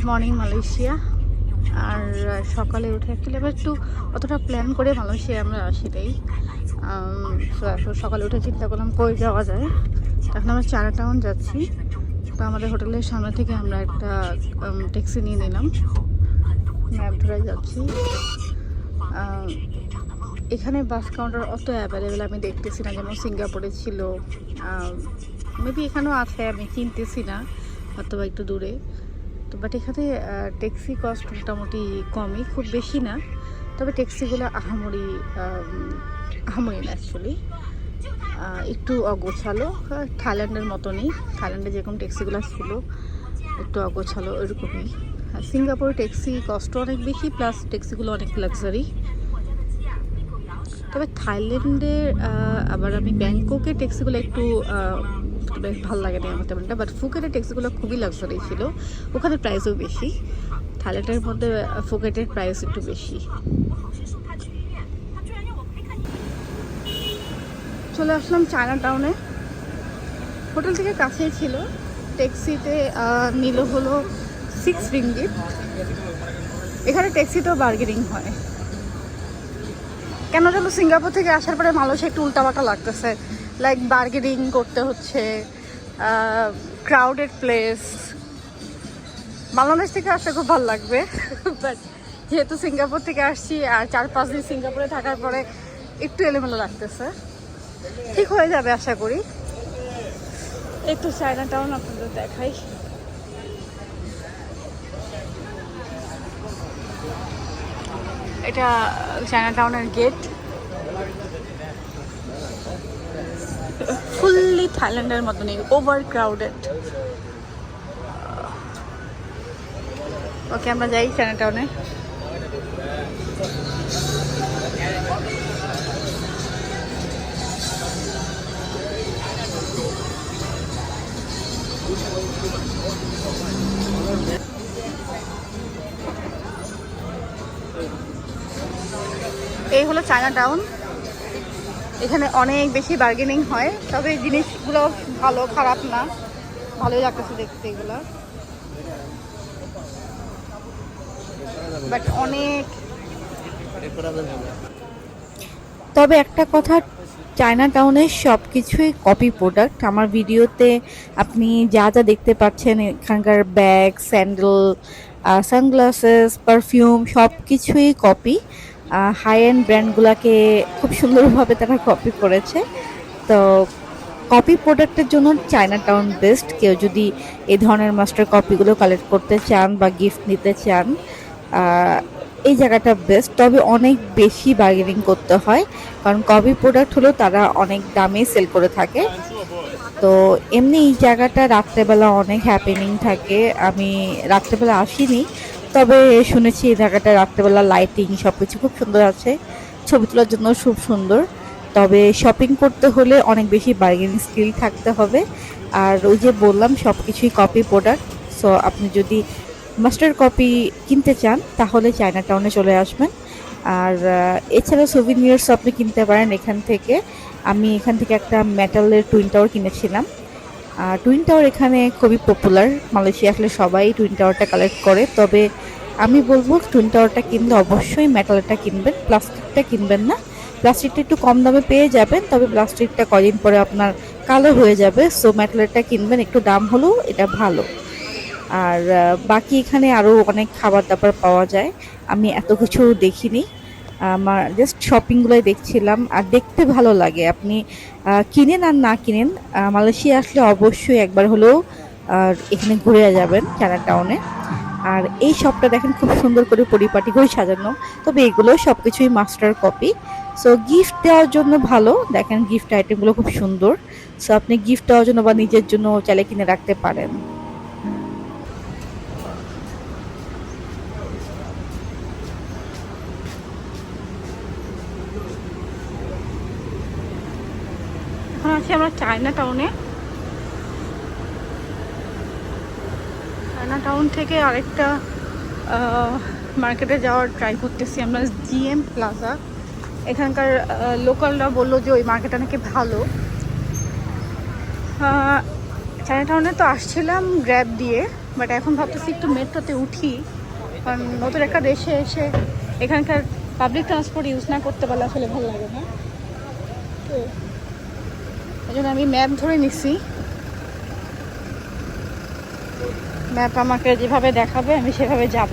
Morning Malaysia. আর সকালে উঠে actually আমরা একটু অতটা প্ল্যান করে মালয়েশিয়া আমরা আসিটাই। সকালে উঠে চিন্তা করলাম কই যাওয়া যায়। এখন আমরা চায়না টাউন যাচ্ছি। তো আমাদের হোটেলের সামনে থেকে আমরা একটা ট্যাক্সি নিয়ে নিলাম, ম্যাপ ধরে যাচ্ছি। এখানে বাস কাউন্টার অত অ্যাভেলেবেল আমি দেখতেছি না, যেমন সিঙ্গাপুরে ছিল, মেবি এখানেও আছে, আমি চিনতেছি না, অথবা একটু দূরে। তো বাট এখানে ট্যাক্সি কস্ট মোটামুটি কমই, খুব বেশি না, তবে ট্যাক্সিগুলো আহামরি না অ্যাকচুয়ালি, একটু অগোছালো, থাইল্যান্ডের মতনই। থাইল্যান্ডে যেরকম ট্যাক্সিগুলো ছিল একটু অগোছালো ওইরকমই। সিঙ্গাপুরে ট্যাক্সি কস্ট অনেক বেশি, প্লাস ট্যাক্সিগুলো অনেক লাক্সারি। তবে থাইল্যান্ডের আবার আমি ব্যাংককের ট্যাক্সিগুলো একটু বেশ ভালো লাগে না আমার তেমনটা, বাট ফুকেটের ট্যাক্সিগুলো খুবই লাক্সারি ছিল, ওখানে প্রাইসও বেশি। থাইল্যান্ডের মধ্যে ফুকেটের প্রাইস একটু বেশি। চলে আসলাম চায়না টাউনে, হোটেল থেকে কাছেই ছিল। ট্যাক্সিতে নিল হলো 6 রিঙ্গিট। এখানে ট্যাক্সিতেও বার্গেনিং হয়। কেন যেন সিঙ্গাপুর থেকে আসার পরে মালয়েশিয়া একটু উল্টাপাল্টা লাগতেছে, লাইক বার্গেনিং করতে হচ্ছে, ক্রাউডেড প্লেস। বাংলাদেশ থেকে আসলে খুব ভালো লাগবে, বাট যেহেতু সিঙ্গাপুর থেকে আসছি আর 4-5 দিন সিঙ্গাপুরে থাকার পরে একটু এলোমেলো লাগতেছে। ঠিক হয়ে যাবে আশা করি। একটু চায়না টাউন আপনাদের দেখাই। এটা চায়না টাউনের গেট, ফুললি থাইল্যান্ডের মতনই ওভার ক্রাউডেড। ওকে, আমরা যাই চায়না টাউনে। এই হলো চায়না টাউন। এখানে অনেক বেশি বার্গেনিং হয়, তবে জিনিসগুলো ভালো, খারাপ না, ভালোই লাগতেছে দেখতে এগুলো, বাট অনেক। তবে একটা কথা, চায়না টাউনের সব কিছুই কপি প্রোডাক্ট। আমার ভিডিওতে আপনি যা যা দেখতে পাচ্ছেন, এখানকার ব্যাগ, স্যান্ডেল, সানগ্লাসেস, পারফিউম সব কিছুই কপি। হাই এন্ড ব্র্যান্ডগুলোকে খুব সুন্দরভাবে তারা কপি করেছে। তো কপি প্রোডাক্টের জন্য চায়না টাউন বেস্ট। কেউ যদি এই ধরনের মাস্টার কপিগুলো কালেক্ট করতে চান বা গিফট নিতে চান, এই জায়গাটা বেস্ট। তবে অনেক বেশি বার্গেনিং করতে হয়, কারণ কপি প্রোডাক্ট হলেও তারা অনেক দামে সেল করে থাকে। তো এমনি এই জায়গাটা রাত্রেবেলা অনেক হ্যাপেনিং থাকে। আমি রাত্রেবেলা আসিনি, তবে শুনেছি এই জায়গাটা রাত্রেবেলা লাইটিং সব কিছু খুব সুন্দর আছে, ছবি তোলার জন্য খুব সুন্দর। তবে শপিং করতে হলে অনেক বেশি বার্গেনিং স্কিল থাকতে হবে। আর ওই যে বললাম সব কিছুই কপি প্রোডাক্ট। সো আপনি যদি মাস্টার কপি কিনতে চান তাহলে চায়না টাউনে চলে আসবেন। আর এছাড়া সুভিনিয়ার্স আপনি কিনতে পারেন এখান থেকে। আমি এখান থেকে একটা মেটালের টুইন টাওয়ার কিনেছিলাম। টুইন টাওয়ার এখানে খুবই পপুলার, মালয়েশিয়া আসলে সবাই টুইন টাওয়ারটা কালেক্ট করে। তবে আমি বলবো টুইন টাওয়ারটা কিনলে অবশ্যই মেটালটা কিনবেন, প্লাস্টিকটা কিনবেন না। প্লাস্টিকটা একটু কম দামে পেয়ে যাবেন, তবে প্লাস্টিকটা কদিন পরে আপনার কালো হয়ে যাবে। সো মেটালটা কিনবেন, একটু দাম হলেও এটা ভালো। আর বাকি এখানে আরও অনেক খাবার দাবার পাওয়া যায়, আমি এত কিছু দেখিনি, আমার জাস্ট শপিংগুলোই দেখছিলাম। আর দেখতে ভালো লাগে, আপনি কিনেন আর না কিনেন, মালয়েশিয়া আসলে অবশ্যই একবার হলেও এখানে ঘুরে যাবেন চায়না টাউনে। আর এই শপটা দেখেন খুব সুন্দর করে পরিপাটি করে সাজানো, তবে এগুলো সব কিছুই মাস্টার কপি। সো গিফট দেওয়ার জন্য ভালো, দেখেন গিফট আইটেমগুলো খুব সুন্দর। সো আপনি গিফট দেওয়ার জন্য বা নিজের জন্য চাইলে কিনে রাখতে পারেন। এখন আছি আমরা চায়না টাউনে। চায়না টাউন থেকে আরেকটা মার্কেটে যাওয়ার ট্রাই করতেছি আমরা, জিএম প্লাজা। এখানকার লোকালরা বললো যে ওই মার্কেটটা নাকি ভালো। চায়না টাউনে তো আসছিলাম গ্র্যাব দিয়ে, বাট এখন ভাবতেছি একটু মেট্রোতে উঠি, কারণ নতুন একটা দেশে এসে এখানকার পাবলিক ট্রান্সপোর্ট ইউজ না করতে পারলে আসলে ভালো লাগে না। তো এই জন্য আমি ম্যাপ ধরে নিছি, ম্যাপ আমাকে যেভাবে দেখাবে আমি সেভাবে যাব।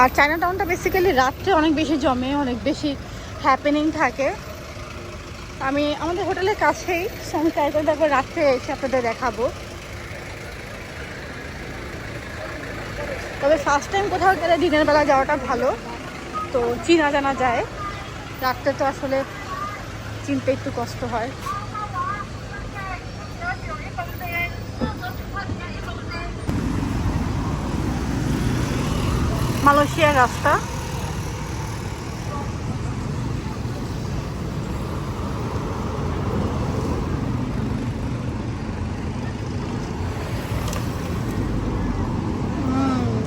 আর চায়না টাউনটা বেসিক্যালি রাত্রে অনেক বেশি জমে, অনেক বেশি হ্যাপেনিং থাকে। আমি আমাদের হোটেলের কাছেই, আমি ট্রাই করে দেখবো রাত্রে এসে আপনাদের দেখাবো। তবে ফার্স্ট টাইম কোথাও গেলে দিনের বেলা যাওয়াটা ভালো, তো চিনা জানা যায়। রাত্রে তো আসলে চিনতে একটু কষ্ট হয়। মালয়েশিয়ার রাস্তা।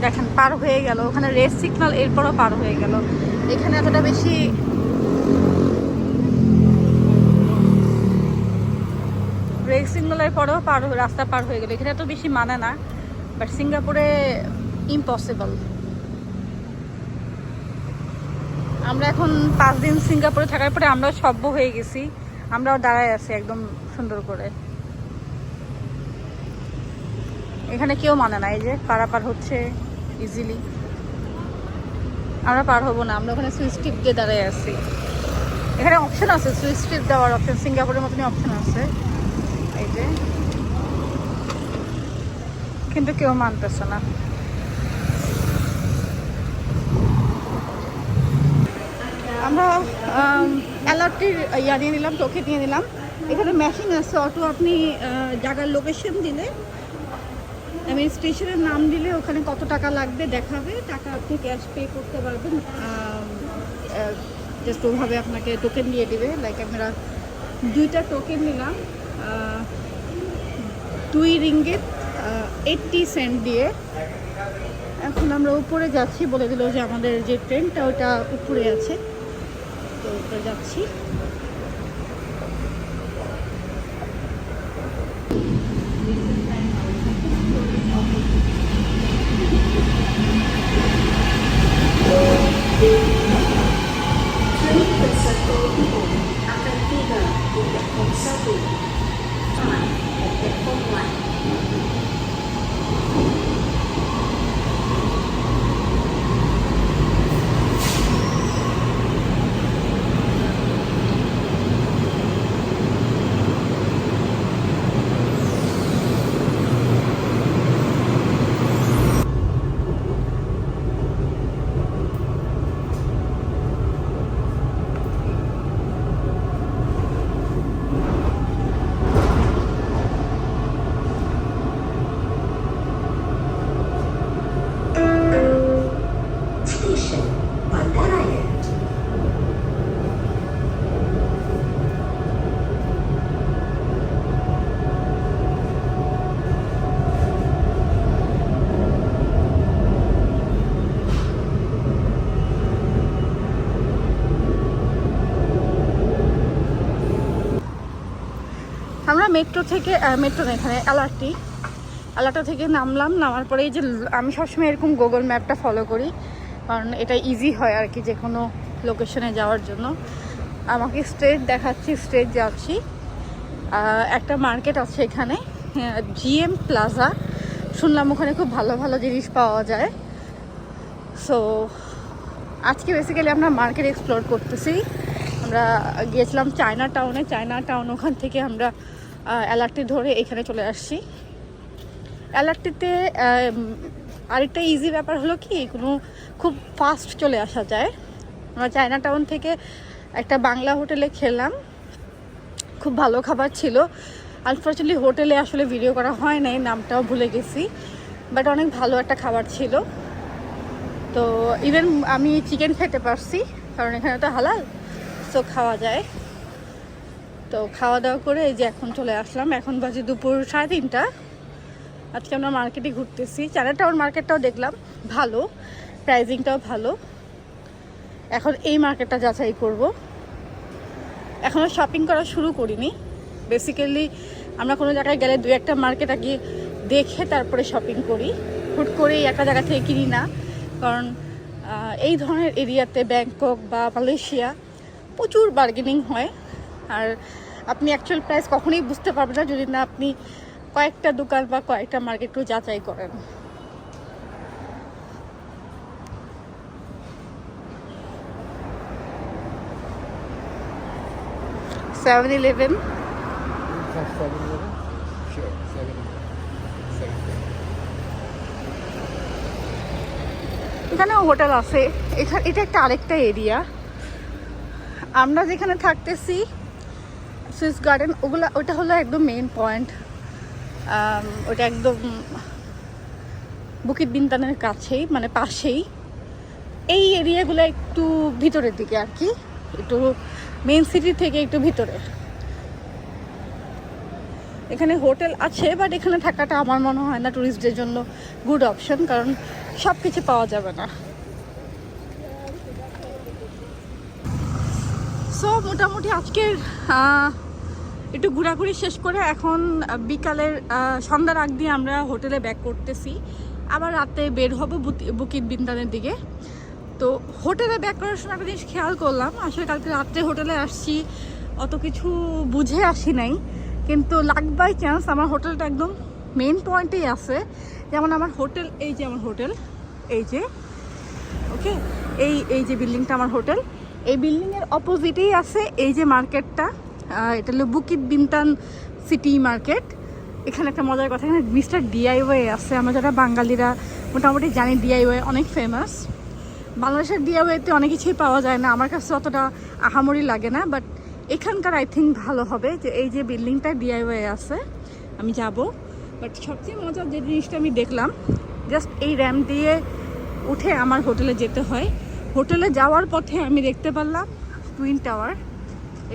দেখেন পার হয়ে গেল, ওখানে রেড সিগন্যাল, এরপরও পার হয়ে গেল। এখানে এতটা বেশি রেড সিগন্যালের পরেও রাস্তা পার হয়ে গেল, এখানে এত বেশি মানে না, বাট সিঙ্গাপুরে ইম্পসিবল। আমরা এখন 5 দিন সিঙ্গাপুরে থাকার পরে আমরাও সভ্য হয়ে গেছি, আমরাও দাঁড়ায় আছি একদম সুন্দর করে। এখানে কেউ মানে না, এই যে পারাপার হচ্ছে ইজিলি। আমরা পার হবো না, আমরা ওখানে সুইচ টিপ দিয়ে দাঁড়ায় আছি। এখানে অপশন আছে সুইচ টিপ দেওয়ার, অপশন সিঙ্গাপুরের মতনই অপশন আছে এই যে, কিন্তু কেউ মানতেছে না। আমরা অ্যালার্টটির নিয়ে নিলাম, টোকেন নিয়ে নিলাম। এখানে মেশিন আছে, অটো আপনি জায়গার লোকেশন দিলে, আমি স্টেশনের নাম দিলে ওখানে কত টাকা লাগবে দেখাবে, টাকা আপনি ক্যাশ পে করতে পারবেন। জাস্ট ওভাবে আপনাকে টোকেন দিয়ে দেবে। লাইক আমরা 2টা টোকেন নিলাম, 2 রিঙ্গিত 80 সেন্ট দিয়ে। এখন আমরা উপরে যাচ্ছি, বলে দিল যে আমাদের যে ট্রেনটা ওটা উপরে আছে, তো উপরে যাচ্ছি। আমরা মেট্রো থেকে, মেট্রো না, এখানে অ্যালার্টো থেকে নামলাম। নামার পরে এই যে আমি সবসময় এরকম গুগল ম্যাপটা ফলো করি, কারণ এটা ইজি হয় আর কি যে কোনো লোকেশনে যাওয়ার জন্য। আমাকে স্ট্রেট দেখাচ্ছি, স্ট্রেট যাচ্ছি। একটা মার্কেট আছে এখানে, জিএম প্লাজা, শুনলাম ওখানে খুব ভালো ভালো জিনিস পাওয়া যায়। সো আজকে বেসিক্যালি আমরা মার্কেট এক্সপ্লোর করতেছি। আমরা গিয়েছিলাম চায়না টাউন, ওখান থেকে আমরা অ্যালার্টি ধরে এখানে চলে আসছি। অ্যালার্টিতে আরেকটা ইজি ব্যাপার হলো কি, খুব ফাস্ট চলে আসা যায়। আমরা চায়না টাউন থেকে একটা বাংলা হোটেলে খেলাম, খুব ভালো খাবার ছিল। আনফর্চুনেটলি হোটেলে আসলে ভিডিও করা হয় নাই, নামটাও ভুলে গেছি, বাট অনেক ভালো একটা খাবার ছিল। তো ইভেন আমি চিকেন খেতে পারছি, কারণ এখানে তো হালাল, সো খাওয়া যায়। তো খাওয়া দাওয়া করে এই যে এখন চলে আসলাম, এখন বাজে দুপুর 3:30। আজকে আমরা মার্কেটে ঘুরতেছি। চায়না টাউন মার্কেটটাও দেখলাম ভালো, প্রাইজিংটাও ভালো। এখন এই মার্কেটটা যাচাই করব। এখনও শপিং করা শুরু করিনি, বেসিক্যালি আমরা কোনো জায়গায় গেলে 2-1টা মার্কেট আগে দেখে তারপরে শপিং করি, হুট করেই একটা জায়গা থেকে কিনি না। কারণ এই ধরনের এরিয়াতে ব্যাংকক বা মালয়েশিয়া প্রচুর বার্গেনিং হয়, আর আপনি অ্যাকচুয়াল প্রাইস কখনোই বুঝতে পারবেন না যদি না আপনি কয়েকটা দোকান বা কয়েকটা মার্কেট একটু যাচাই করেন। Seven-Eleven, Sure, 7. এখানেও হোটেল আছে। এটা একটা আরেকটা এরিয়া। আমরা যেখানে থাকতেছি সুইস গার্ডেন, ওটা হলো একদম মেইন পয়েন্ট। ওটা একদম বুকিত বিন্তানের কাছেই, মানে পাশেই। এই এরিয়াগুলো একটু ভিতরের দিকে আর কি, একটু মেইন সিটি থেকে একটু ভিতরে। এখানে হোটেল আছে, বাট এখানে থাকাটা আমার মনে হয় না ট্যুরিস্টদের জন্য গুড অপশন, কারণ সব কিছু পাওয়া যাবে না। সো মোটামুটি আজকের একটু ঘোরাঘুরি শেষ করে এখন বিকালের সন্ধ্যার আগ দিয়ে আমরা হোটেলে ব্যাক করতেছি। আবার রাতে বের হব বুকিত বিন্তানের দিকে। তো হোটেলে ব্যাক করার সময় একটা জিনিস খেয়াল করলাম, আসলে কালকে রাত্রে হোটেলে আসছি, অত কিছু বুঝে আসি নাই, কিন্তু লাক বাই চান্স আমার হোটেলটা একদম মেইন পয়েন্টেই আছে। যেমন আমার হোটেল, এই যে আমার হোটেল, এই যে ওকে, এই যে বিল্ডিংটা আমার হোটেল, এই বিল্ডিংয়ের অপোজিটেই আছে এই যে মার্কেটটা। এটা হলো বুকিত বিন্তান সিটি মার্কেট। এখানে একটা মজার কথা, এখানে মিস্টার ডিআইওয়াই আছে। আমরা যারা বাঙালিরা মোটামুটি জানি ডিআইওয়াই অনেক ফেমাস। বাংলাদেশের ডিআইওয়াইতে অনেক কিছুই পাওয়া যায় না, আমার কাছে অতটা আহামরি লাগে না, বাট এখানকার আই থিঙ্ক ভালো হবে। যে এই যে বিল্ডিংটা ডিআইওয়াই আছে, আমি যাব। বাট সবচেয়ে মজার যে জিনিসটা আমি দেখলাম, জাস্ট এই র্যাম্প দিয়ে উঠে আমার হোটেলে যেতে হয়। হোটেলে যাওয়ার পথে আমি দেখতে পারলাম টুইন টাওয়ার।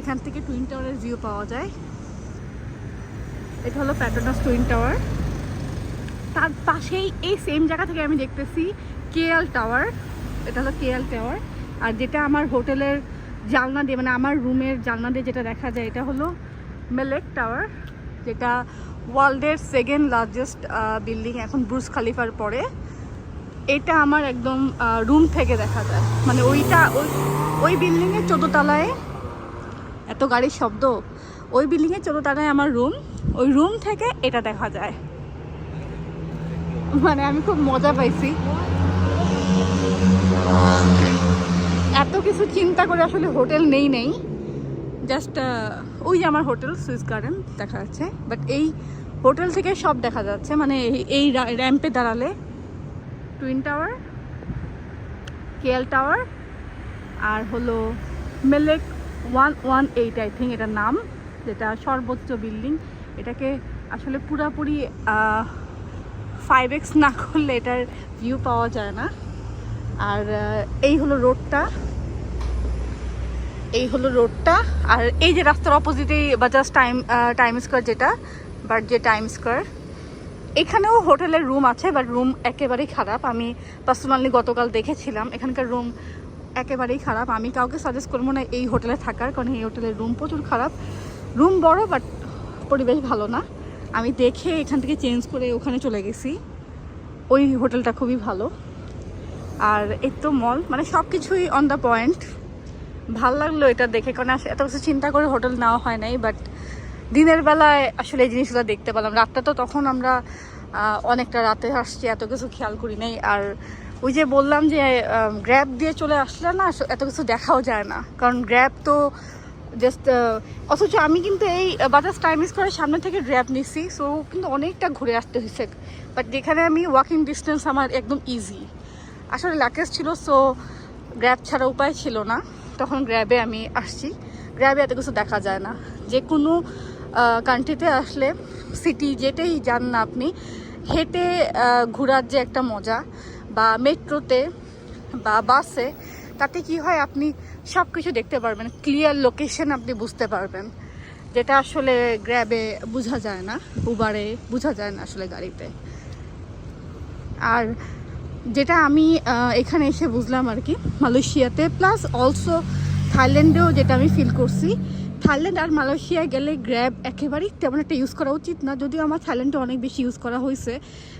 এখান থেকে টুইন টাওয়ারের ভিউ পাওয়া যায়। এটা হলো প্যাট্রোনাস টুইন টাওয়ার। তার পাশেই এই সেম জায়গা থেকে আমি দেখতেছি কেএল টাওয়ার। এটা হলো কেএল টাওয়ার। আর যেটা আমার হোটেলের জানলা দিয়ে, মানে আমার রুমের জানলা দিয়ে যেটা দেখা যায়, এটা হলো মেলেক টাওয়ার, যেটা ওয়ার্ল্ডের সেকেন্ড লার্জেস্ট বিল্ডিং এখন বুর্জ খালিফার পরে। এটা আমার একদম রুম থেকে দেখা যায়, মানে ওই বিল্ডিংয়ের 14 তলায়, এত গাড়ির শব্দ, ওই বিল্ডিংয়ের 14 তলায় আমার রুম, ওই রুম থেকে এটা দেখা যায়। মানে আমি খুব মজা পাইছি। এত কিছু চিন্তা করে আসলে হোটেল নেই, জাস্ট ওই যে আমার হোটেল সুইস গার্ডেন দেখা যাচ্ছে, বাট এই হোটেল থেকে সব দেখা যাচ্ছে। মানে এই র্যাম্পে দাঁড়ালে টুইন টাওয়ার, কেএল টাওয়ার, আর হলো মেলেক 118 আই থিঙ্ক এটার নাম, যেটা সর্বোচ্চ বিল্ডিং। এটাকে আসলে পুরাপুরি 5x না করলে এটার ভিউ পাওয়া যায় না। আর এই হলো রোডটা, আর এই যে রাস্তার অপোজিটেই বাজাজ টাইম স্কোয়ার, যেটা যে টাইম স্কোয়ার। এখানেও হোটেলের রুম আছে, বাট রুম একেবারেই খারাপ। আমি পার্সোনালি গতকাল দেখেছিলাম, এখানকার রুম একেবারেই খারাপ। আমি কাউকে সাজেস্ট করবো না এই হোটেলে থাকার, কারণ এই হোটেলের রুম প্রচুর খারাপ। রুম বড়, বাট পরিবেশ ভালো না। আমি দেখে এখান থেকে চেঞ্জ করে ওখানে চলে গেছি। ওই হোটেলটা খুবই ভালো। আর এই তো মল, মানে সব কিছুই অন দ্য পয়েন্ট। ভাল লাগলো এটা দেখে, কারণ এত কিছু চিন্তা করে হোটেল নেওয়া হয় নাই, বাট দিনের বেলায় আসলে এই জিনিসগুলো দেখতে পেলাম। রাতটা তো তখন আমরা অনেকটা রাতে আসছি, এত কিছু খেয়াল করি নাই। আর ওই যে বললাম যে গ্র্যাব দিয়ে চলে আসলে না এত কিছু দেখাও যায় না, কারণ গ্র্যাব তো জাস্ট, অথচ আমি কিন্তু এই বাজাজ টাইম স্কোয়ারের সামনে থেকে গ্র্যাব নিছি, সো কিন্তু অনেকটা ঘুরে আসতে হয়েছে। বাট যেখানে আমি ওয়াকিং ডিস্টেন্স আমার একদম ইজি, আসলে লাকেজ ছিল, সো গ্র্যাব ছাড়া উপায় ছিল না, তখন গ্র্যাবে আমি আসছি। গ্র্যাবে এত কিছু দেখা যায় না। যে কোনো কান্ট্রিতে আসলে, সিটি যেটাই যান না আপনি, হেঁটে ঘোরার যে একটা মজা, বা মেট্রোতে বা বাসে, তাতে কি হয় আপনি সব কিছু দেখতে পারবেন, ক্লিয়ার লোকেশন আপনি বুঝতে পারবেন, যেটা আসলে গ্র্যাবে বোঝা যায় না, উবারে বোঝা যায় না আসলে গাড়িতে। আর যেটা আমি এখানে এসে বুঝলাম আর কি, মালয়েশিয়াতে প্লাস অলসো থাইল্যান্ডেও যেটা আমি ফিল করছি, থাইল্যান্ড আর মালয়েশিয়া গেলে গ্র্যাব একেবারেই তেমন একটা ইউজ করা উচিত না, যদিও আমার থাইল্যান্ডে অনেক বেশি ইউজ করা হয়েছে,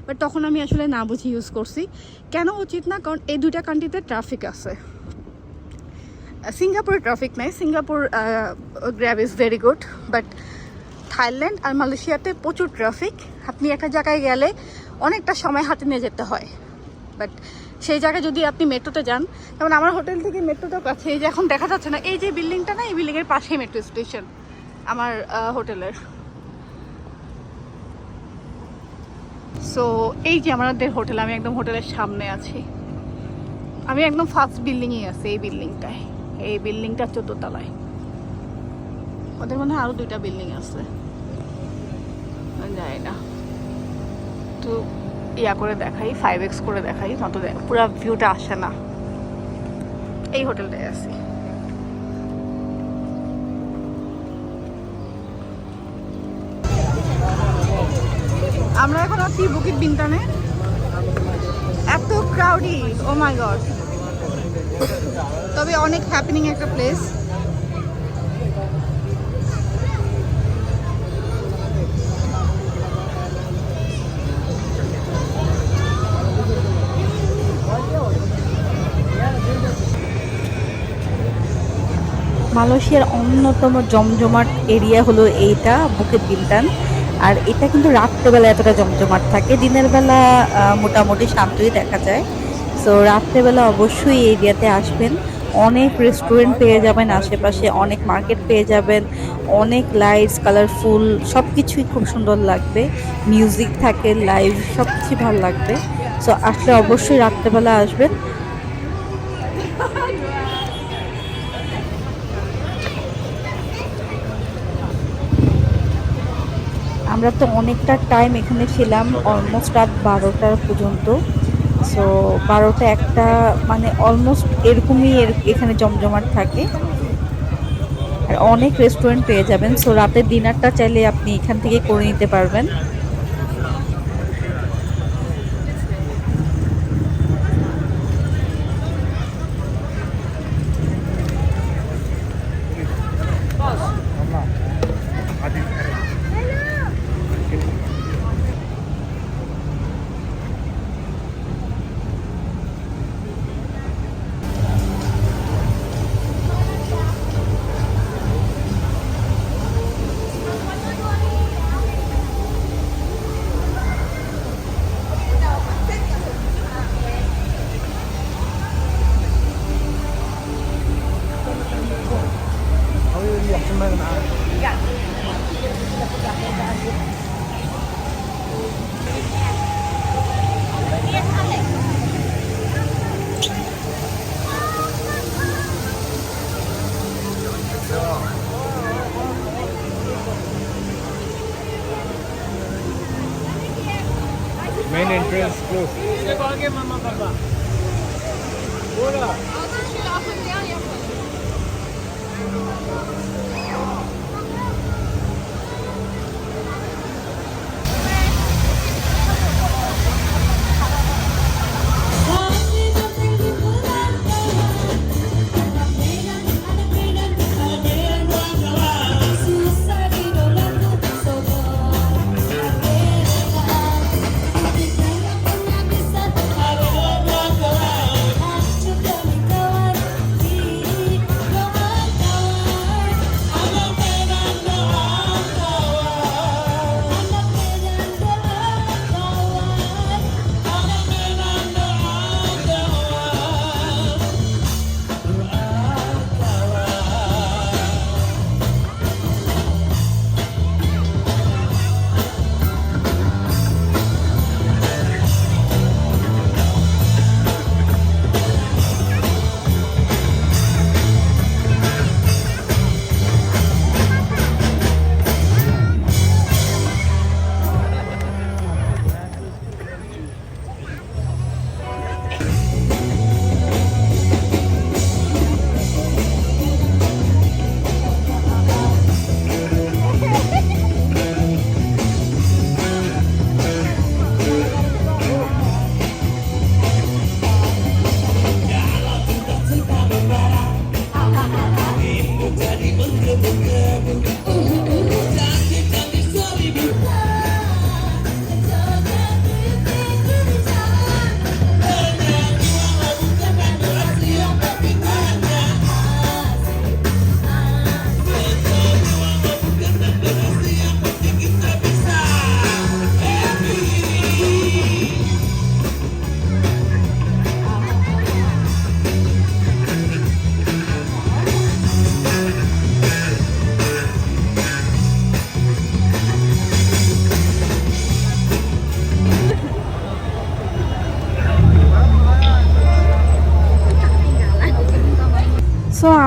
বাট তখন আমি আসলে না বুঝে ইউজ করছি। কেন উচিত না? কারণ এই দুইটা কান্ট্রিতে ট্রাফিক আছে। সিঙ্গাপুরে ট্রাফিক নাই, Singapore Grab is very good, but Thailand আর মালয়েশিয়াতে প্রচুর ট্রাফিক। আপনি একটা জায়গায় গেলে অনেকটা সময় হাতে নিয়ে যেতে হয়, বাট সেই জায়গায় যদি আপনি মেট্রোতে যান, যেমন আমার হোটেল থেকে মেট্রোটাও কাছে, এই যে এখন দেখা যাচ্ছে না, এই যে বিল্ডিংটা না, এই বিল্ডিংয়ের পাশেই মেট্রো স্টেশন আমার হোটেলের। সো এই যে আমাদের হোটেল, আমি একদম হোটেলের সামনে আছি, আমি একদম ফার্স্ট বিল্ডিংয়ে আছি, এই বিল্ডিংটায়, এই বিল্ডিংটা 14 তলায়। ওদের মনে হয় আরও 2টা বিল্ডিং আছে, যায় না তো ইয়া করে দেখাই, 5x করে দেখাই, নয়তো পুরো ভিউটা আসে না। এই হোটেলটায় আছি। আমরা এখন আছি বুকিট বিনতানে। এত ক্রাউডি, ও মাই গড, তবে অনেক হ্যাপেনিং একটা প্লেস। মালয়েশিয়ার অন্যতম জমজমাট এরিয়া হলো এইটা, বুকিত বিনতান। আর এটা কিন্তু রাত্রেবেলা এতটা জমজমাট থাকে, দিনের বেলা মোটামুটি শান্তই দেখা যায়। সো রাত্রেবেলা অবশ্যই এই এরিয়াতে আসবেন। অনেক রেস্টুরেন্ট পেয়ে যাবেন আশেপাশে, অনেক মার্কেট পেয়ে যাবেন, অনেক লাইটস, কালারফুল, সব কিছুই খুব সুন্দর লাগবে। মিউজিক থাকে, লাইভ, সব কিছুই ভালো লাগবে। সো আসলে অবশ্যই রাত্রেবেলা আসবেন। আমরা তো অনেকটা টাইম এখানে ছিলাম, অলমোস্ট রাত 12টা পর্যন্ত। সো 12টা 1টা মানে অলমোস্ট এরকমই এখানে জমজমাট থাকে। আর অনেক রেস্টুরেন্ট পেয়ে যাবেন। সো রাতের ডিনারটা চাইলে আপনি এখান থেকে করে নিতে পারবেন। Main entrance close.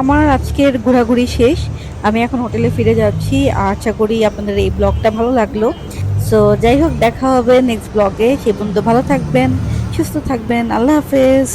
আমার আজকের ঘোরাঘুরি শেষ। আমি এখন হোটেলে ফিরে যাচ্ছি। আশা করি আপনাদের এই ব্লগটা ভালো লাগলো। সো যাই হোক, দেখা হবে নেক্সট ব্লগে। সে পর্যন্ত ভালো থাকবেন, সুস্থ থাকবেন। আল্লাহ হাফেজ।